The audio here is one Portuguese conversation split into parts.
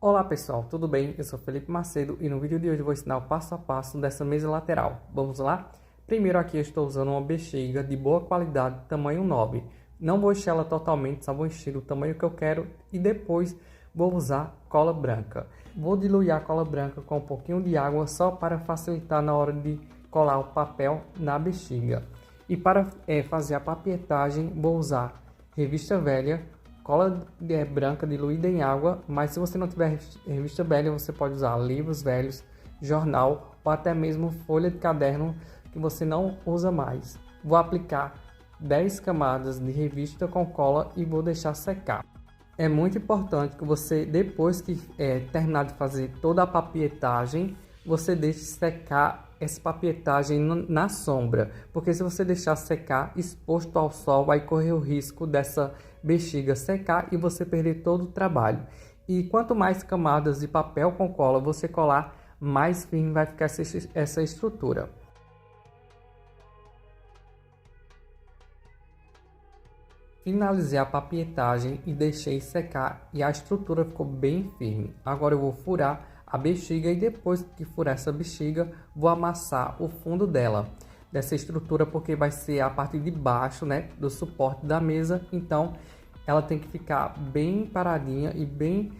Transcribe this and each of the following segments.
Olá pessoal, tudo bem? Eu sou Felipe Macedo e no vídeo de hoje eu vou ensinar o passo a passo dessa mesa lateral. Vamos lá? Primeiro aqui eu estou usando uma bexiga de boa qualidade, tamanho 9. Não vou encher ela totalmente, só vou encher o tamanho que eu quero e depois vou usar cola branca. Vou diluir a cola branca com um pouquinho de água só para facilitar na hora de colar o papel na bexiga. E para fazer a papietagem vou usar revista velha, cola branca diluída em água, mas se você não tiver revista velha, você pode usar livros velhos, jornal ou até mesmo folha de caderno que você não usa mais. Vou aplicar 10 camadas de revista com cola e vou deixar secar. É muito importante que você, depois que terminar de fazer toda a papietagem, você deixe secar essa papietagem na sombra, porque se você deixar secar exposto ao sol, vai correr o risco dessa bexiga secar e você perder todo o trabalho. E quanto mais camadas de papel com cola você colar, mais firme vai ficar essa estrutura. Finalizei a papietagem e deixei secar e a estrutura ficou bem firme. Agora eu vou furar a bexiga e depois que furar essa bexiga, vou amassar o fundo dessa estrutura, porque vai ser a parte de baixo, né, do suporte da mesa. Então ela tem que ficar bem paradinha e bem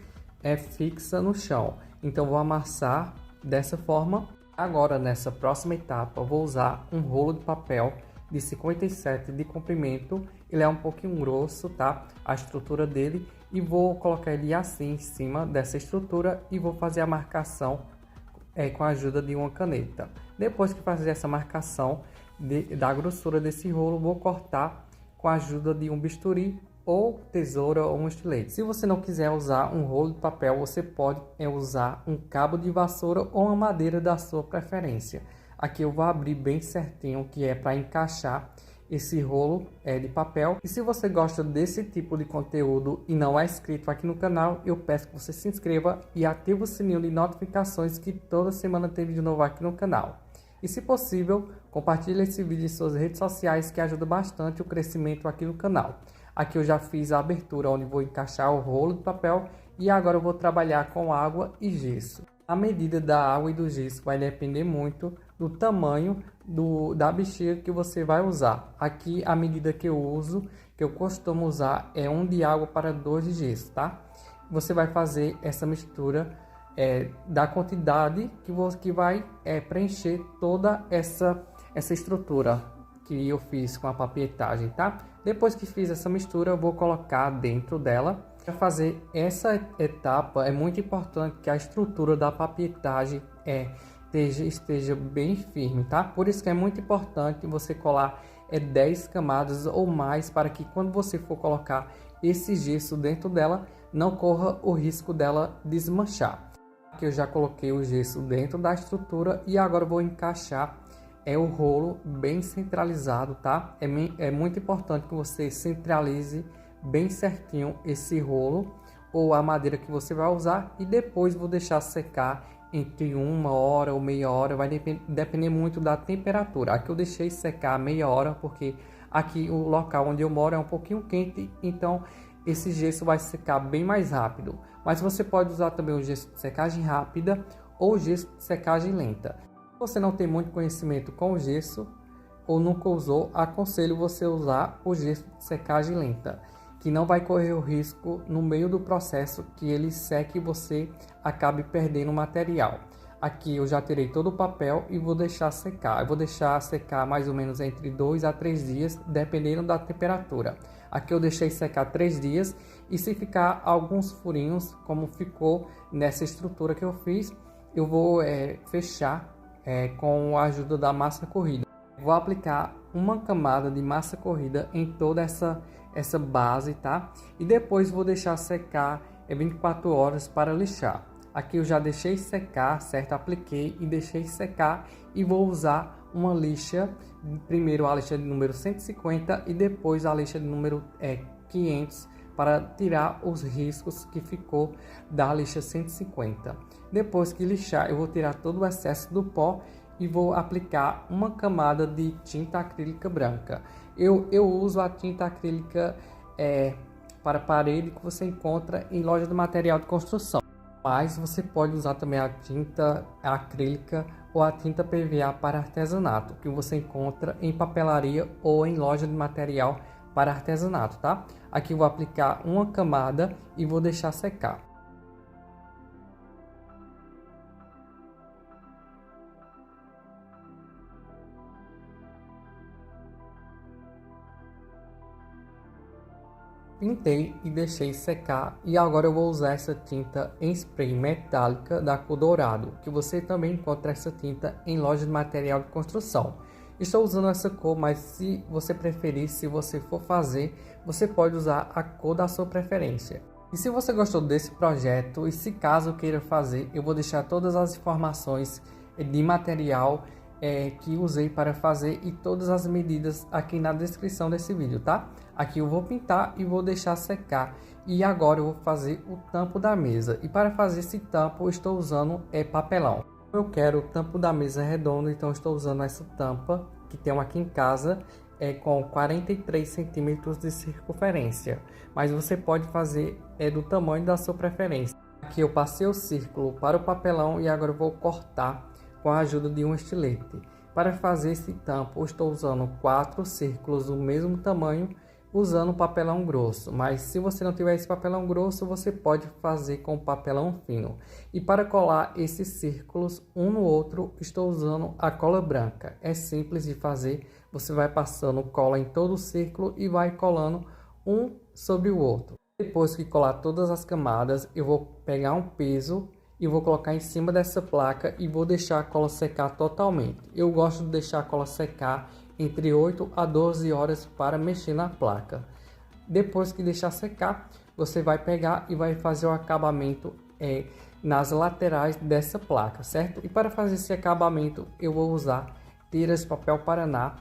fixa no chão. Então vou amassar dessa forma. Agora nessa próxima etapa eu vou usar um rolo de papel de 57 de comprimento. Ele é um pouquinho grosso, tá? A estrutura dele, e vou colocar ele assim em cima dessa estrutura e vou fazer a marcação com a ajuda de uma caneta. Depois que fazer essa marcação da grossura desse rolo, vou cortar com a ajuda de um bisturi ou tesoura ou um estilete. Se você não quiser usar um rolo de papel, você pode usar um cabo de vassoura ou uma madeira da sua preferência. Aqui eu vou abrir bem certinho, que é para encaixar esse rolo de papel. E se você gosta desse tipo de conteúdo e não é inscrito aqui no canal, eu peço que você se inscreva e ative o sininho de notificações, que toda semana tem vídeo novo aqui no canal. E se possível, compartilhe esse vídeo em suas redes sociais, que ajuda bastante o crescimento aqui no canal. Aqui eu já fiz a abertura onde vou encaixar o rolo de papel e agora eu vou trabalhar com água e gesso. A medida da água e do gesso vai depender muito do tamanho da bexiga que você vai usar. Aqui a medida que eu uso, que eu costumo usar, é 1 de água para 2 de gesso, tá? Você vai fazer essa mistura da quantidade que vai preencher toda essa estrutura que eu fiz com a papietagem, tá? Depois que fiz essa mistura, eu vou colocar dentro dela. Para fazer essa etapa, é muito importante que a estrutura da papietagem esteja bem firme, tá? Por isso que é muito importante você colar 10 camadas ou mais, para que quando você for colocar esse gesso dentro dela, não corra o risco dela desmanchar. Aqui eu já coloquei o gesso dentro da estrutura e agora eu vou encaixar o rolo bem centralizado, tá? É muito importante que você centralize bem certinho esse rolo ou a madeira que você vai usar, e depois vou deixar secar entre 1 hora ou meia hora, vai depender muito da temperatura. Aqui eu deixei secar meia hora porque aqui o local onde eu moro é um pouquinho quente, então esse gesso vai secar bem mais rápido. Mas você pode usar também o gesso de secagem rápida ou gesso de secagem lenta. Se você não tem muito conhecimento com o gesso ou nunca usou, aconselho você usar o gesso de secagem lenta, que não vai correr o risco no meio do processo que ele seque e você acabe perdendo o material. Aqui eu já tirei todo o papel e vou deixar secar. Eu vou deixar secar mais ou menos entre 2 a 3 dias, dependendo da temperatura. Aqui eu deixei secar 3 dias, e se ficar alguns furinhos, como ficou nessa estrutura que eu fiz, eu vou fechar com a ajuda da massa corrida. Vou aplicar uma camada de massa corrida em toda essa base, tá? E depois vou deixar secar 24 horas para lixar. Aqui eu já deixei secar, certo? Apliquei e deixei secar, e vou usar uma lixa, primeiro a lixa de número 150 e depois a lixa de número 500, para tirar os riscos que ficou da lixa 150. Depois que lixar, eu vou tirar todo o excesso do pó e vou aplicar uma camada de tinta acrílica branca. Eu uso a tinta acrílica para parede que você encontra em loja de material de construção. Mas você pode usar também a tinta acrílica ou a tinta PVA para artesanato, que você encontra em papelaria ou em loja de material para artesanato, tá? Aqui eu vou aplicar uma camada e vou deixar secar. Pintei e deixei secar e agora eu vou usar essa tinta em spray metálica da cor dourado, que você também encontra essa tinta em loja de material de construção. Estou usando essa cor, mas se você preferir, se você for fazer, você pode usar a cor da sua preferência. E se você gostou desse projeto e se caso queira fazer, eu vou deixar todas as informações de material que usei para fazer e todas as medidas aqui na descrição desse vídeo, tá? Aqui eu vou pintar e vou deixar secar. E agora eu vou fazer o tampo da mesa. E para fazer esse tampo eu estou usando papelão. Eu quero o tampo da mesa redondo, então eu estou usando essa tampa que tem aqui em casa com 43 centímetros de circunferência. Mas você pode fazer do tamanho da sua preferência. Aqui eu passei o círculo para o papelão e agora eu vou cortar com a ajuda de um estilete. Para fazer esse tampo, eu estou usando 4 círculos do mesmo tamanho, usando papelão grosso. Mas se você não tiver esse papelão grosso, você pode fazer com papelão fino. E para colar esses círculos um no outro, estou usando a cola branca. É simples de fazer, você vai passando cola em todo o círculo e vai colando um sobre o outro. Depois que colar todas as camadas, eu vou pegar um peso e vou colocar em cima dessa placa e vou deixar a cola secar totalmente. Eu gosto de deixar a cola secar entre 8 a 12 horas para mexer na placa. Depois que deixar secar, você vai pegar e vai fazer o acabamento nas laterais dessa placa, certo? E para fazer esse acabamento eu vou usar tiras de papel Paraná.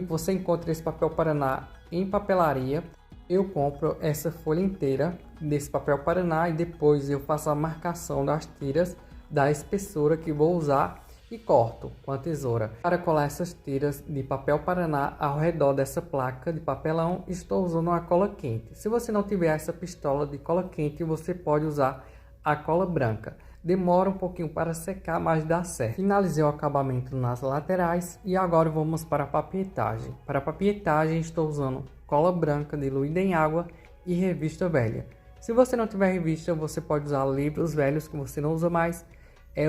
Você encontra esse papel Paraná em papelaria. Eu compro essa folha inteira desse papel Paraná e depois eu faço a marcação das tiras da espessura que vou usar e corto com a tesoura. Para colar essas tiras de papel Paraná ao redor dessa placa de papelão, estou usando uma cola quente. Se você não tiver essa pistola de cola quente, você pode usar a cola branca. Demora um pouquinho para secar, mas dá certo. Finalizei o acabamento nas laterais e agora vamos para a papietagem. Para a papietagem estou usando cola branca diluída em água e revista velha. Se você não tiver revista, você pode usar livros velhos que você não usa mais,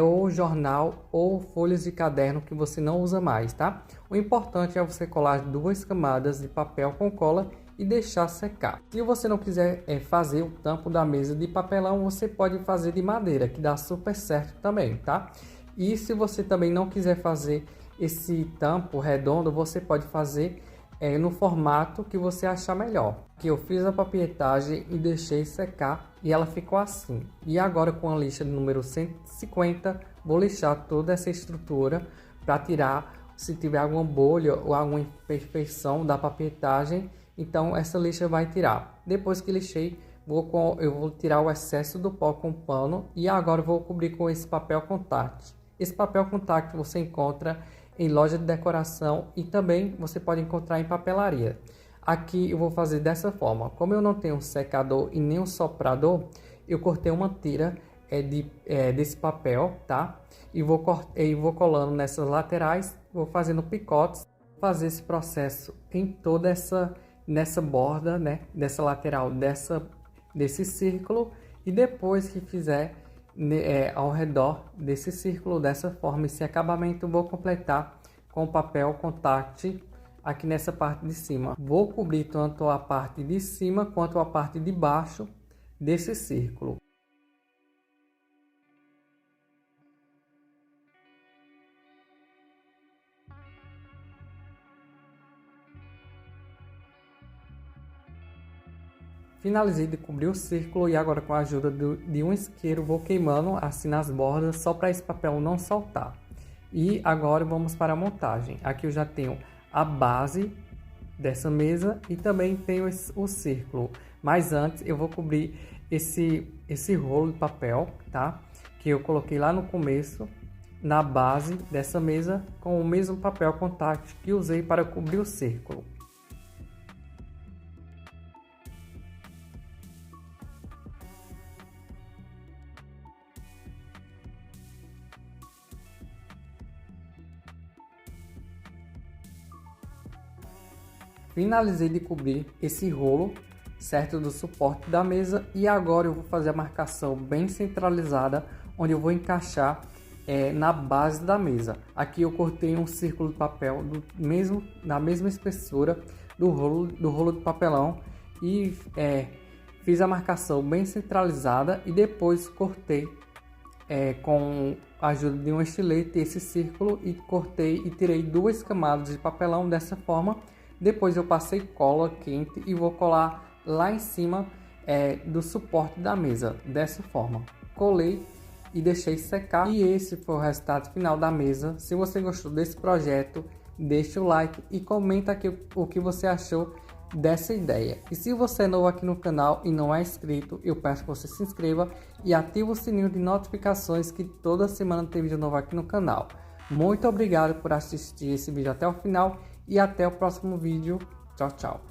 ou jornal ou folhas de caderno que você não usa mais, tá? O importante é você colar 2 camadas de papel com cola e deixar secar. Se você não quiser fazer o tampo da mesa de papelão, você pode fazer de madeira, que dá super certo também, tá? E se você também não quiser fazer esse tampo redondo, você pode fazer no formato que você achar melhor. Aqui eu fiz a papietagem e deixei secar e ela ficou assim. E agora com a lixa número 150, vou lixar toda essa estrutura para tirar se tiver alguma bolha ou alguma imperfeição da papietagem. Então essa lixa vai tirar. Depois que lixei, eu vou tirar o excesso do pó com pano e agora eu vou cobrir com esse papel contact. Esse papel contact você encontra em loja de decoração e também você pode encontrar em papelaria. Aqui eu vou fazer dessa forma. Como eu não tenho um secador e nem um soprador, eu cortei uma tira desse papel, tá? E vou colando nessas laterais, vou fazendo picotes, fazer esse processo em toda nessa borda, né? Dessa lateral desse círculo e depois que fizer ao redor desse círculo dessa forma, esse acabamento vou completar com papel contact aqui nessa parte de cima. Vou cobrir tanto a parte de cima quanto a parte de baixo desse círculo. Finalizei de cobrir o círculo e agora com a ajuda de um isqueiro vou queimando assim nas bordas só para esse papel não soltar. E agora vamos para a montagem. Aqui eu já tenho a base dessa mesa e também tenho o círculo. Mas antes eu vou cobrir esse rolo de papel, tá? Que eu coloquei lá no começo na base dessa mesa com o mesmo papel contact que usei para cobrir o círculo. finalizei de cobrir esse rolo, certo, do suporte da mesa, e agora eu vou fazer a marcação bem centralizada, onde eu vou encaixar na base da mesa. Aqui eu cortei um círculo de papel na mesma espessura do rolo de papelão e fiz a marcação bem centralizada e depois cortei com a ajuda de um estilete esse círculo e cortei e tirei 2 camadas de papelão dessa forma. Depois eu passei cola quente e vou colar lá em cima do suporte da mesa, dessa forma. Colei e deixei secar, e esse foi o resultado final da mesa. Se você gostou desse projeto, deixa o like e comenta aqui o que você achou dessa ideia. E se você é novo aqui no canal e não é inscrito, eu peço que você se inscreva e ative o sininho de notificações, que toda semana tem vídeo novo aqui no canal. Muito obrigado por assistir esse vídeo até o final e até o próximo vídeo. Tchau, tchau.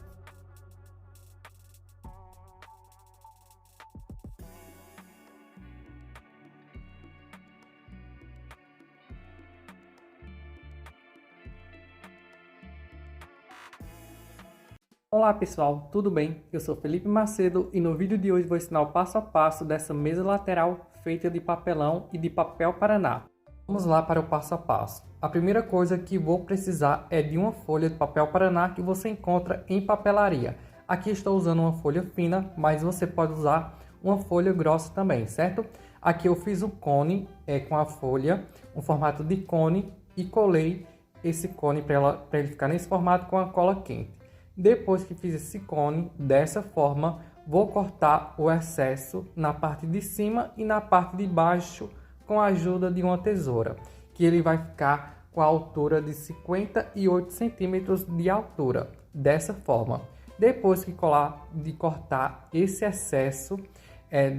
Olá pessoal, tudo bem? Eu sou Felipe Macedo e no vídeo de hoje vou ensinar o passo a passo dessa mesa lateral feita de papelão e de papel paraná. Vamos lá para o passo a passo. A primeira coisa que vou precisar é de uma folha de papel paraná que você encontra em papelaria. Aqui estou usando uma folha fina, mas você pode usar uma folha grossa também, certo? Aqui eu fiz um cone com a folha, um formato de cone, e colei esse cone para ele ficar nesse formato com a cola quente. Depois que fiz esse cone dessa forma, vou cortar o excesso na parte de cima e na parte de baixo com a ajuda de uma tesoura, que ele vai ficar com a altura de 58 centímetros de altura, dessa forma. Depois que cortar esse excesso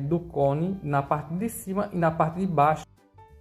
do cone na parte de cima e na parte de baixo,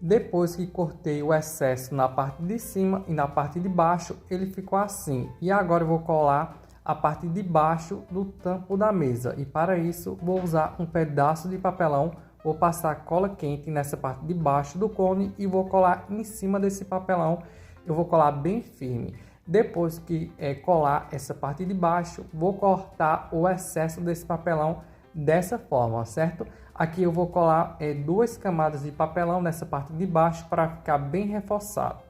depois que cortei o excesso na parte de cima e na parte de baixo, ele ficou assim. E agora eu vou colar a parte de baixo do tampo da mesa. E para isso, vou usar um pedaço de papelão. Vou passar cola quente nessa parte de baixo do cone e vou colar em cima desse papelão. Eu vou colar bem firme. Depois que colar essa parte de baixo, vou cortar o excesso desse papelão dessa forma, certo? Aqui eu vou colar 2 camadas de papelão nessa parte de baixo para ficar bem reforçado.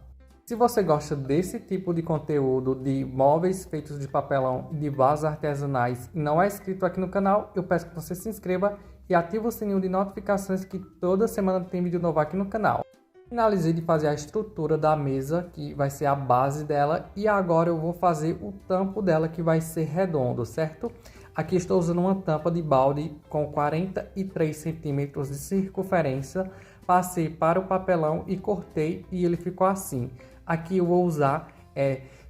Se você gosta desse tipo de conteúdo de móveis feitos de papelão, de vasos artesanais, e não é inscrito aqui no canal, eu peço que você se inscreva e ative o sininho de notificações, que toda semana tem vídeo novo aqui no canal. Finalizei de fazer a estrutura da mesa, que vai ser a base dela, e agora eu vou fazer o tampo dela, que vai ser redondo, certo? Aqui estou usando uma tampa de balde com 43 centímetros de circunferência. Passei para o papelão e cortei e ele ficou assim. Aqui eu vou usar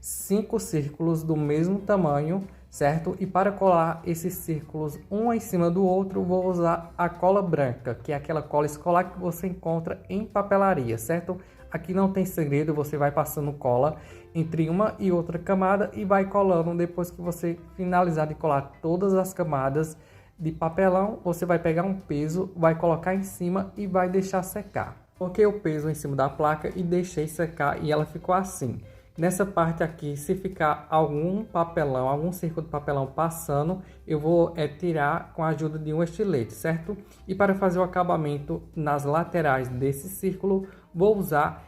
5 círculos do mesmo tamanho, certo? E para colar esses círculos um em cima do outro, vou usar a cola branca, que é aquela cola escolar que você encontra em papelaria, certo? Aqui não tem segredo, você vai passando cola entre uma e outra camada e vai colando. Depois que você finalizar de colar todas as camadas de papelão, você vai pegar um peso, vai colocar em cima e vai deixar secar. Coloquei o peso em cima da placa e deixei secar e ela ficou assim. Nessa parte aqui, se ficar algum papelão, algum círculo de papelão passando, eu vou tirar com a ajuda de um estilete, certo? E para fazer o acabamento nas laterais desse círculo, vou usar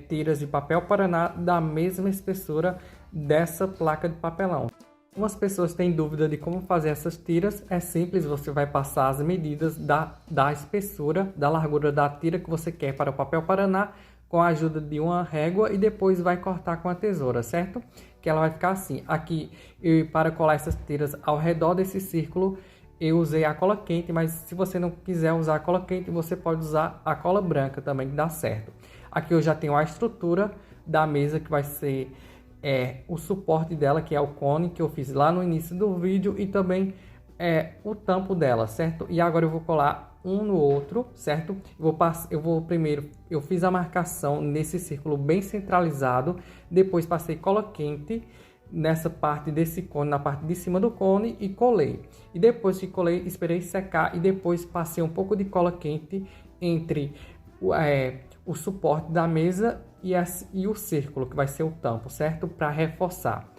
tiras de papel paraná da mesma espessura dessa placa de papelão. Algumas pessoas têm dúvida de como fazer essas tiras. É simples, você vai passar as medidas da espessura, da largura da tira que você quer para o papel paraná com a ajuda de uma régua e depois vai cortar com a tesoura, certo? Que ela vai ficar assim. Aqui, para colar essas tiras ao redor desse círculo, eu usei a cola quente, mas se você não quiser usar a cola quente, você pode usar a cola branca também, que dá certo. Aqui eu já tenho a estrutura da mesa, que vai ser o suporte dela, que é o cone que eu fiz lá no início do vídeo, e também o tampo dela, certo? E agora eu vou colar um no outro, certo? Eu fiz a marcação nesse círculo bem centralizado, depois passei cola quente nessa parte desse cone, na parte de cima do cone, e colei. E depois que colei, esperei secar e depois passei um pouco de cola quente entre o suporte da mesa e o círculo, que vai ser o tampo, certo? Para reforçar.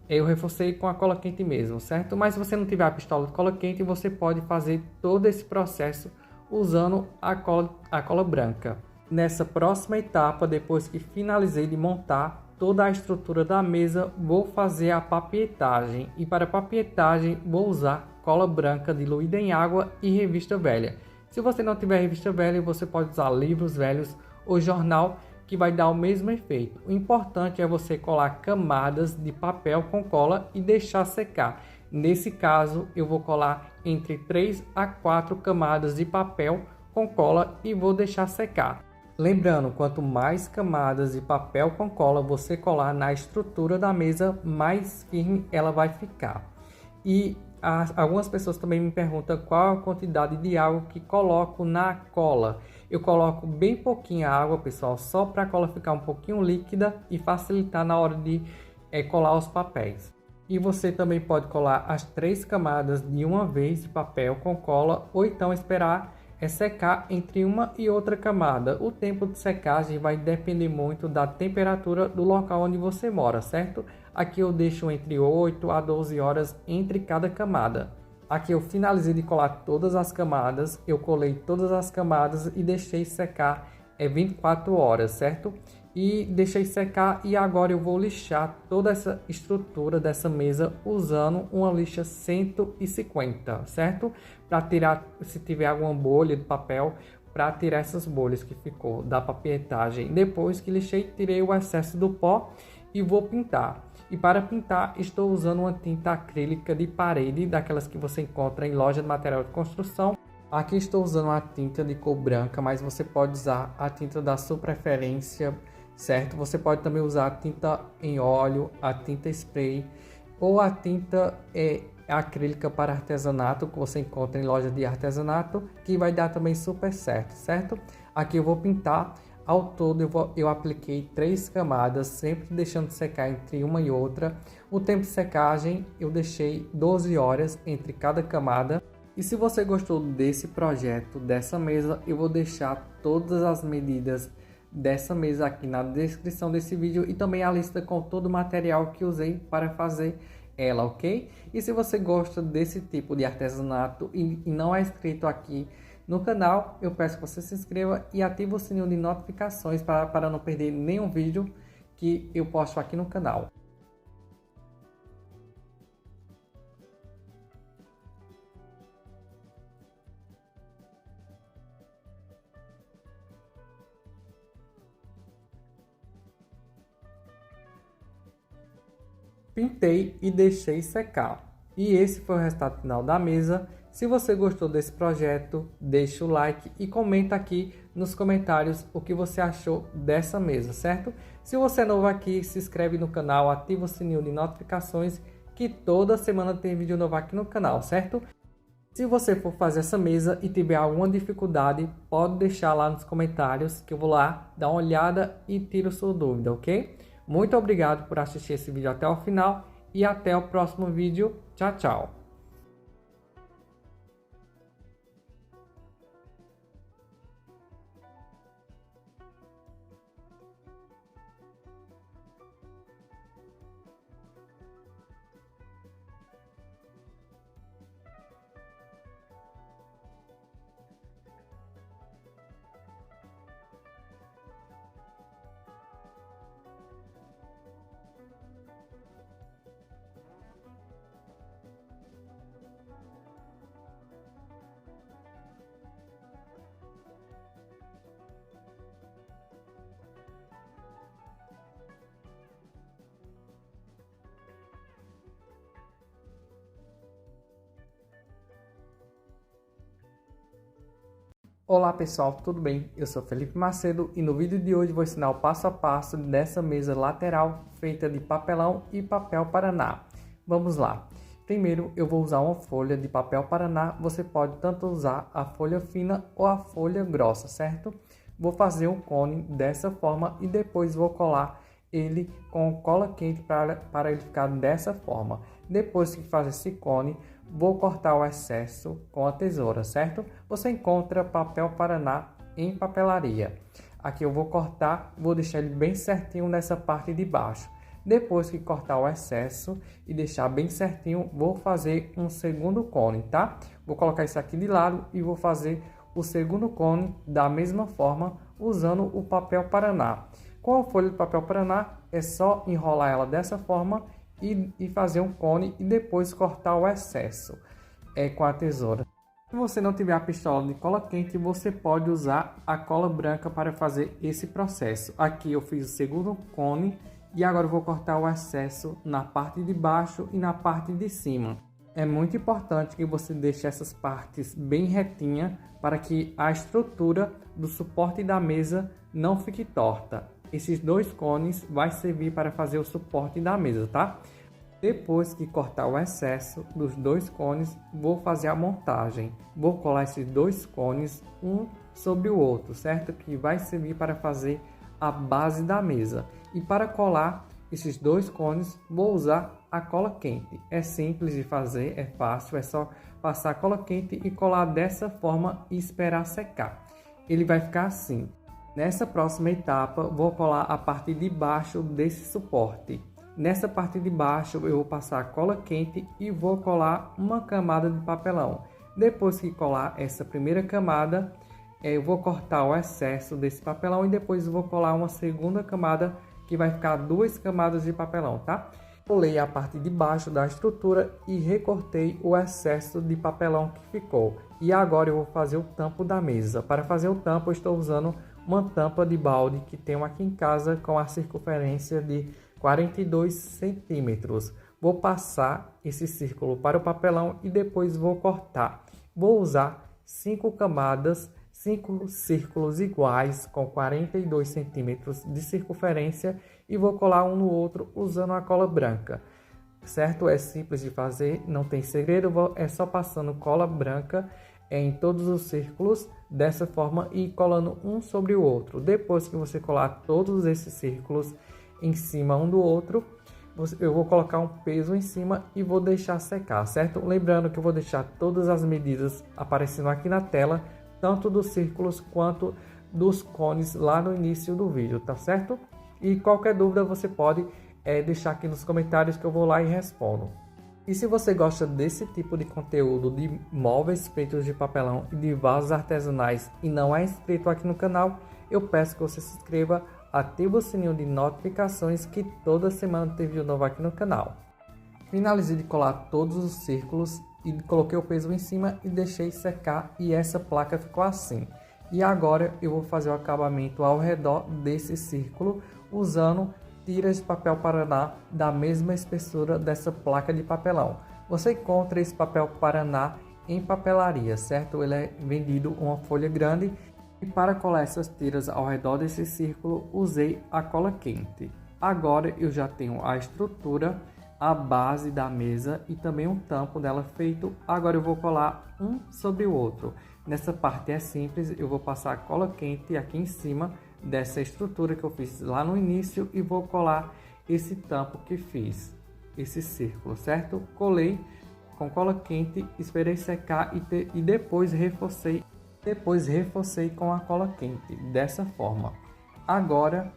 Eu reforcei com a cola quente mesmo, certo? Mas se você não tiver a pistola de cola quente, você pode fazer todo esse processo usando a cola branca. Nessa próxima etapa, depois que finalizei de montar toda a estrutura da mesa, vou fazer a papietagem. E para a papietagem, vou usar cola branca diluída em água e revista velha. Se você não tiver revista velha, você pode usar livros velhos ou jornal, que vai dar o mesmo efeito. O importante é você colar camadas de papel com cola e deixar secar. Nesse caso, eu vou colar entre 3 a 4 camadas de papel com cola e vou deixar secar. Lembrando, quanto mais camadas de papel com cola você colar na estrutura da mesa, mais firme ela vai ficar. E algumas pessoas também me perguntam qual a quantidade de água que coloco na cola. Eu coloco bem pouquinha água, pessoal, só para a cola ficar um pouquinho líquida e facilitar na hora de colar os papéis. E você também pode colar as 3 camadas de uma vez de papel com cola, ou então esperar secar entre uma e outra camada. O tempo de secagem vai depender muito da temperatura do local onde você mora, certo? Aqui eu deixo entre 8 a 12 horas entre cada camada. Aqui eu finalizei de colar todas as camadas, eu colei todas as camadas e deixei secar 24 horas, certo? E deixei secar e agora eu vou lixar toda essa estrutura dessa mesa usando uma lixa 150, certo? Para tirar, se tiver alguma bolha de papel, para tirar essas bolhas que ficou da papietagem. Depois que lixei, tirei o excesso do pó e vou pintar. E para pintar, estou usando uma tinta acrílica de parede, daquelas que você encontra em loja de material de construção. Aqui estou usando a tinta de cor branca, mas você pode usar a tinta da sua preferência, certo? Você pode também usar a tinta em óleo, a tinta spray ou a tinta acrílica para artesanato, que você encontra em loja de artesanato, que vai dar também super certo, certo? Aqui eu vou pintar. Ao todo eu apliquei 3 camadas, sempre deixando secar entre uma e outra. O tempo de secagem eu deixei 12 horas entre cada camada. E se você gostou desse projeto, dessa mesa, eu vou deixar todas as medidas dessa mesa aqui na descrição desse vídeo e também a lista com todo o material que usei para fazer ela, ok? E se você gosta desse tipo de artesanato e não é inscrito aqui no canal, eu peço que você se inscreva e ative o sininho de notificações para não perder nenhum vídeo que eu posto aqui no canal. Pintei e deixei secar. E esse foi o resultado final da mesa. Se você gostou desse projeto, deixa o like e comenta aqui nos comentários o que você achou dessa mesa, certo? Se você é novo aqui, se inscreve no canal, ativa o sininho de notificações, que toda semana tem vídeo novo aqui no canal, certo? Se você for fazer essa mesa e tiver alguma dificuldade, pode deixar lá nos comentários, que eu vou lá dar uma olhada e tiro sua dúvida, ok? Muito obrigado por assistir esse vídeo até o final e até o próximo vídeo. Tchau, tchau! Olá pessoal, tudo bem? Eu sou Felipe Macedo e no vídeo de hoje vou ensinar o passo a passo dessa mesa lateral feita de papelão e papel paraná. Vamos lá! Primeiro eu vou usar uma folha de papel paraná, você pode tanto usar a folha fina ou a folha grossa, certo? Vou fazer um cone dessa forma e depois vou colar ele com cola quente para ele ficar dessa forma. Depois que fazer esse cone, vou cortar o excesso com a tesoura, certo? Você encontra papel paraná em papelaria. Aqui eu vou cortar, vou deixar ele bem certinho nessa parte de baixo. Depois que cortar o excesso e deixar bem certinho, vou fazer um segundo cone, tá? Vou colocar isso aqui de lado e vou fazer o segundo cone da mesma forma, usando o papel Paraná. Com a folha de papel Paraná, é só enrolar ela dessa forma e fazer um cone e depois cortar o excesso com a tesoura. Se você não tiver a pistola de cola quente, você pode usar a cola branca para fazer esse processo. Aqui eu fiz o segundo cone e agora eu vou cortar o excesso na parte de baixo e na parte de cima. É muito importante que você deixe essas partes bem retinhas para que a estrutura do suporte da mesa não fique torta. Esses dois cones vai servir para fazer o suporte da mesa, tá? Depois que cortar o excesso dos dois cones, vou fazer a montagem. Vou colar esses dois cones um sobre o outro, certo? Que vai servir para fazer a base da mesa. E para colar esses dois cones, vou usar a cola quente. É simples de fazer, é fácil, é só passar a cola quente e colar dessa forma e esperar secar. Ele vai ficar assim. Nessa próxima etapa, vou colar a parte de baixo desse suporte. Nessa parte de baixo eu vou passar a cola quente e vou colar uma camada de papelão. Depois que colar essa primeira camada, eu vou cortar o excesso desse papelão e depois vou colar uma segunda camada que vai ficar duas camadas de papelão, tá? Colei a parte de baixo da estrutura e recortei o excesso de papelão que ficou. E agora eu vou fazer o tampo da mesa. Para fazer o tampo eu estou usando uma tampa de balde que tenho aqui em casa com a circunferência de 42 centímetros. Vou passar esse círculo para o papelão e depois vou cortar. Vou usar 5 camadas, 5 círculos iguais com 42 centímetros de circunferência e vou colar um no outro usando a cola branca. Certo? É simples de fazer, não tem segredo, é só passando cola branca em todos os círculos dessa forma e colando um sobre o outro. Depois que você colar todos esses círculos em cima um do outro, eu vou colocar um peso em cima e vou deixar secar, certo? Lembrando que eu vou deixar todas as medidas aparecendo aqui na tela, tanto dos círculos quanto dos cones lá no início do vídeo, tá certo? E qualquer dúvida você pode deixar aqui nos comentários que eu vou lá e respondo. E se você gosta desse tipo de conteúdo de móveis feitos de papelão e de vasos artesanais e não é inscrito aqui no canal, eu peço que você se inscreva, ative o sininho de notificações que toda semana tem vídeo novo aqui no canal. Finalizei de colar todos os círculos e coloquei o peso em cima e deixei secar e essa placa ficou assim. E agora eu vou fazer o acabamento ao redor desse círculo usando tiras de papel Paraná da mesma espessura dessa placa de papelão. Você encontra esse papel Paraná em papelaria, certo? Ele é vendido uma folha grande. E para colar essas tiras ao redor desse círculo, usei a cola quente. Agora eu já tenho a estrutura, a base da mesa e também um tampo dela feito. Agora eu vou colar um sobre o outro. Nessa parte é simples, eu vou passar a cola quente aqui em cima dessa estrutura que eu fiz lá no início e vou colar esse tampo que fiz, esse círculo, certo? Colei com cola quente, esperei secar e depois reforcei com a cola quente, dessa forma. Agora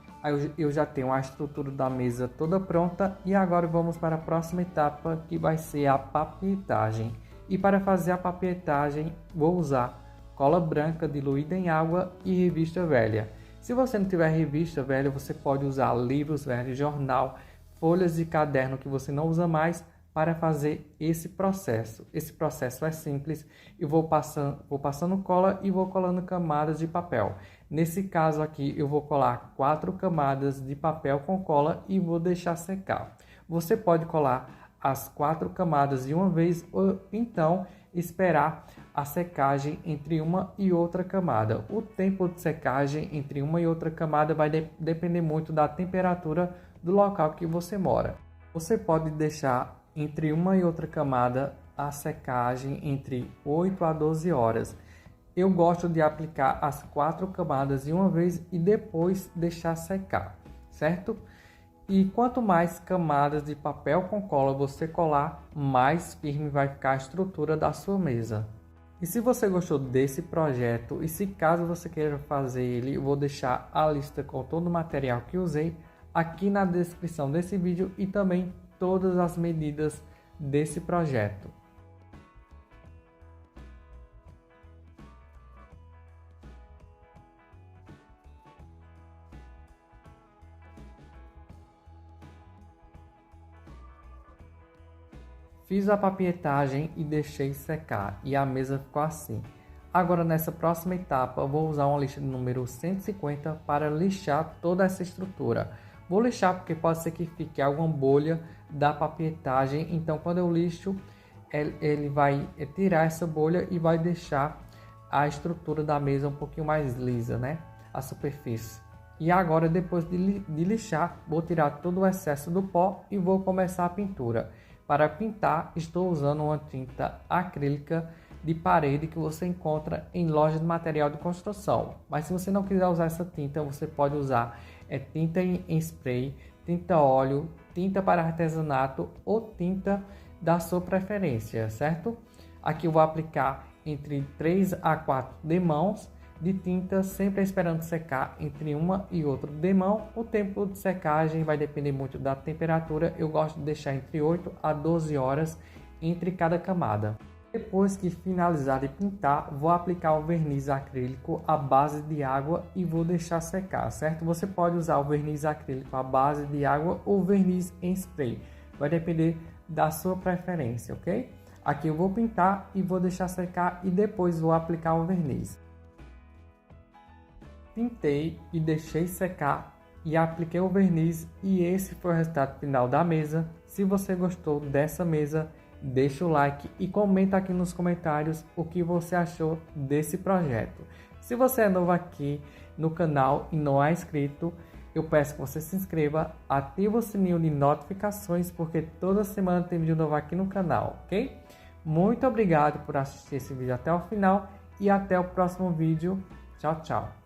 eu já tenho a estrutura da mesa toda pronta e agora vamos para a próxima etapa, que vai ser a papietagem. E para fazer a papietagem vou usar cola branca diluída em água e revista velha. Se você não tiver revista velha, você pode usar livros velhos, jornal, folhas de caderno que você não usa mais para fazer esse processo. Esse processo é simples e vou passando cola e vou colando camadas de papel. Nesse caso aqui eu vou colar 4 camadas de papel com cola e vou deixar secar. Você pode colar as 4 camadas de uma vez ou então esperar a secagem entre uma e outra camada. O tempo de secagem entre uma e outra camada vai depender muito da temperatura do local que você mora. Você pode deixar entre uma e outra camada a secagem entre 8 a 12 horas. Eu gosto de aplicar as 4 camadas de uma vez e depois deixar secar, certo? E quanto mais camadas de papel com cola você colar, mais firme vai ficar a estrutura da sua mesa. E se você gostou desse projeto e se caso você queira fazer ele, eu vou deixar a lista com todo o material que usei aqui na descrição desse vídeo e também todas as medidas desse projeto. Fiz a papietagem e deixei secar e a mesa ficou assim. Agora nessa próxima etapa eu vou usar uma lixa de número 150 para lixar toda essa estrutura. Vou lixar porque pode ser que fique alguma bolha da papietagem, então quando eu lixo ele vai tirar essa bolha e vai deixar a estrutura da mesa um pouquinho mais lisa, né? A superfície. E agora depois de lixar, vou tirar todo o excesso do pó e vou começar a pintura. Para pintar, estou usando uma tinta acrílica de parede que você encontra em loja de material de construção. Mas se você não quiser usar essa tinta, você pode usar tinta em spray, tinta óleo, tinta para artesanato ou tinta da sua preferência, certo? Aqui eu vou aplicar entre 3 a 4 demãos de tinta, sempre esperando secar entre uma e outra demão. O tempo de secagem vai depender muito da temperatura. Eu gosto de deixar entre 8 a 12 horas entre cada camada. Depois que finalizar de pintar, vou aplicar o verniz acrílico à base de água e vou deixar secar, certo? Você pode usar o verniz acrílico à base de água ou verniz em spray. Vai depender da sua preferência, ok? Aqui eu vou pintar e vou deixar secar e depois vou aplicar o verniz. Pintei e deixei secar e apliquei o verniz e esse foi o resultado final da mesa. Se você gostou dessa mesa, deixa o like e comenta aqui nos comentários o que você achou desse projeto. Se você é novo aqui no canal e não é inscrito, eu peço que você se inscreva, ative o sininho de notificações porque toda semana tem vídeo novo aqui no canal, ok? Muito obrigado por assistir esse vídeo até o final e até o próximo vídeo. Tchau, tchau!